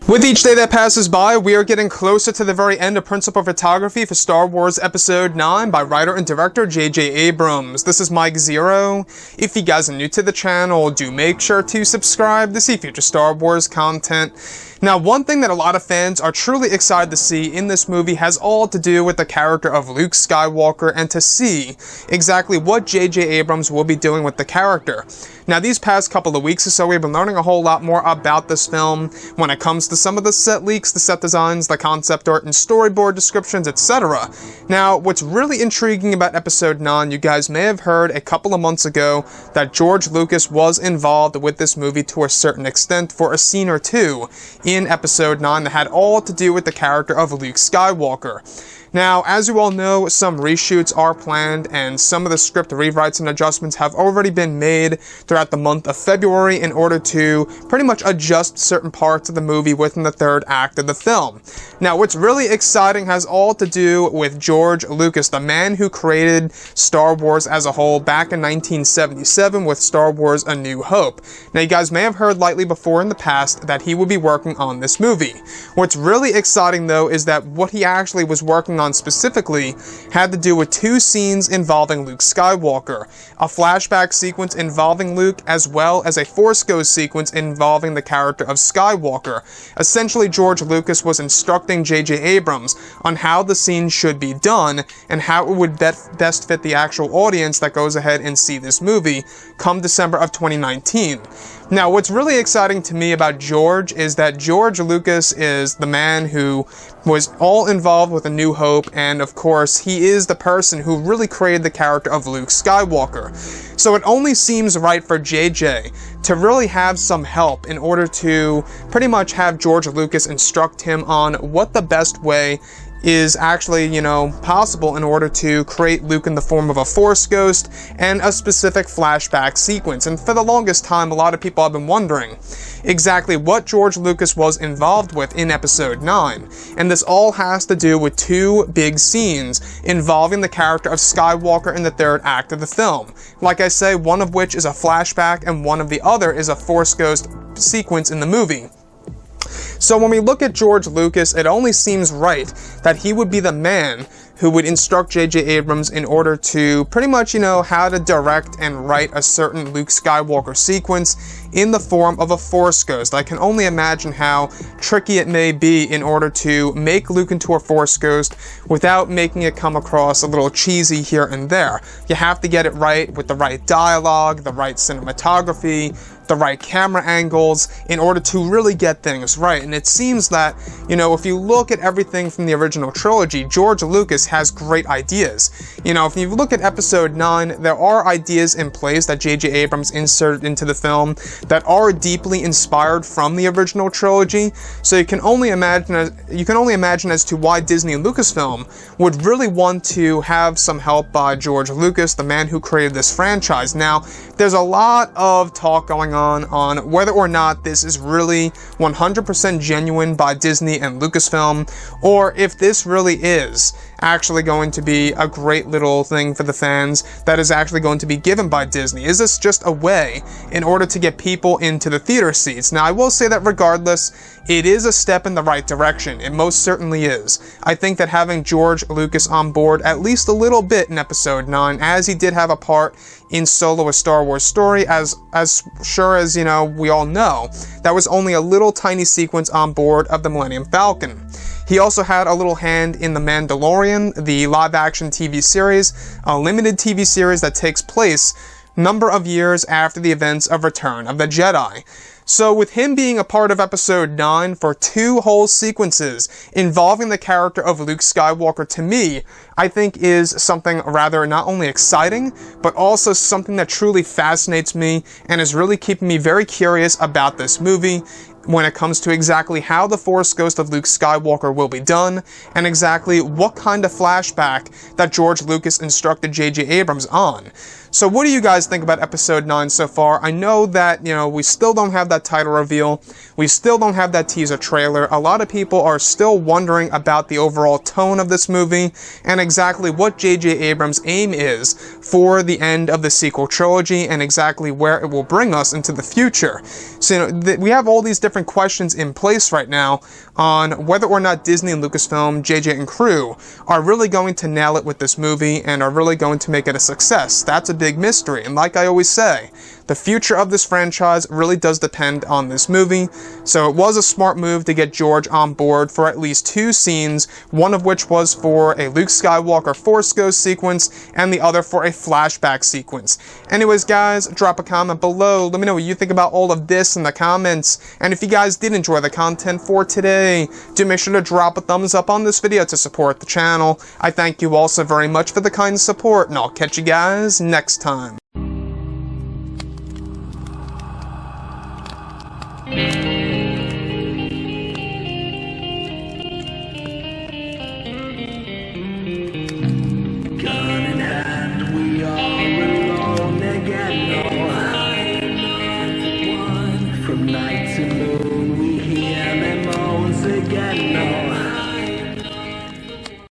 With each day that passes by, we are getting closer to the very end of principal photography for Star Wars Episode 9 by writer and director J.J. Abrams. This is Mike Zero. If you guys are new to the channel, do make sure to subscribe to see future Star Wars content. Now, one thing that a lot of fans are truly excited to see in this movie has all to do with the character of Luke Skywalker and to see exactly what J.J. Abrams will be doing with the character. Now, these past couple of weeks or so, we've been learning a whole lot more about this film when it comes to some of the set leaks, the set designs, the concept art, and storyboard descriptions, etc. Now, what's really intriguing about Episode 9, you guys may have heard a couple of months ago that George Lucas was involved with this movie to a certain extent for a scene or two in Episode 9 that had all to do with the character of Luke Skywalker. Now, as you all know, some reshoots are planned, and some of the script rewrites and adjustments have already been made throughout the month of February in order to pretty much adjust certain parts of the movie within the third act of the film. Now, what's really exciting has all to do with George Lucas, the man who created Star Wars as a whole back in 1977 with Star Wars A New Hope. Now, you guys may have heard lightly before in the past that he would be working on this movie. What's really exciting, though, is that what he actually was working on specifically had to do with two scenes involving Luke Skywalker, a flashback sequence involving Luke as well as a Force Ghost sequence involving the character of Skywalker. Essentially, George Lucas was instructing J.J. Abrams on how the scene should be done and how it would best fit the actual audience that goes ahead and see this movie come December of 2019. Now, what's really exciting to me about George is that George Lucas is the man who was all involved with A New Hope, and of course, he is the person who really created the character of Luke Skywalker. So it only seems right for JJ to really have some help in order to pretty much have George Lucas instruct him on what the best way is actually, possible in order to create Luke in the form of a Force Ghost and a specific flashback sequence. And for the longest time, a lot of people have been wondering exactly what George Lucas was involved with in Episode 9. And this all has to do with two big scenes involving the character of Skywalker in the third act of the film. Like I say, one of which is a flashback and one of the other is a Force Ghost sequence in the movie. So when we look at George Lucas, it only seems right that he would be the man who would instruct J.J. Abrams in order to pretty much, how to direct and write a certain Luke Skywalker sequence in the form of a Force Ghost. I can only imagine how tricky it may be in order to make Luke into a Force Ghost without making it come across a little cheesy here and there. You have to get it right with the right dialogue, the right cinematography, the right camera angles in order to really get things right. And it seems that, if you look at everything from the original trilogy, George Lucas has great ideas. If you look at Episode 9, there are ideas in place that J.J. Abrams inserted into the film that are deeply inspired from the original trilogy. So you can only imagine as to why Disney and Lucasfilm would really want to have some help by George Lucas, the man who created this franchise. Now, there's a lot of talk going on whether or not this is really 100% genuine by Disney and Lucasfilm, or if this really is actually going to be a great little thing for the fans that is actually going to be given by Disney. Is this just a way in order to get people into the theater seats? Now, I will say that regardless, it is a step in the right direction. It most certainly is. I think that having George Lucas on board at least a little bit in Episode 9, as he did have a part in Solo: A Star Wars Story, as sure as, we all know, that was only a little tiny sequence on board of the Millennium Falcon. He also had a little hand in The Mandalorian, the live-action TV series, a limited TV series that takes place a number of years after the events of Return of the Jedi. So with him being a part of Episode 9 for two whole sequences involving the character of Luke Skywalker, to me, I think is something rather not only exciting, but also something that truly fascinates me and is really keeping me very curious about this movie when it comes to exactly how the Force Ghost of Luke Skywalker will be done, and exactly what kind of flashback that George Lucas instructed J.J. Abrams on. So what do you guys think about Episode 9 so far? I know that, we still don't have that title reveal. We still don't have that teaser trailer. A lot of people are still wondering about the overall tone of this movie and exactly what J.J. Abrams' aim is for the end of the sequel trilogy and exactly where it will bring us into the future. So, we have all these different different questions in place right now on whether or not Disney and Lucasfilm, JJ and crew, are really going to nail it with this movie and are really going to make it a success. That's a big mystery, and like I always say, the future of this franchise really does depend on this movie, so it was a smart move to get George on board for at least 2 scenes, one of which was for a Luke Skywalker Force Ghost sequence, and the other for a flashback sequence. Anyways, guys, drop a comment below, let me know what you think about all of this in the comments, and if you guys did enjoy the content for today, do make sure to drop a thumbs up on this video to support the channel. I thank you all so very much for the kind support, and I'll catch you guys next time. From night to moon we hear them moans again.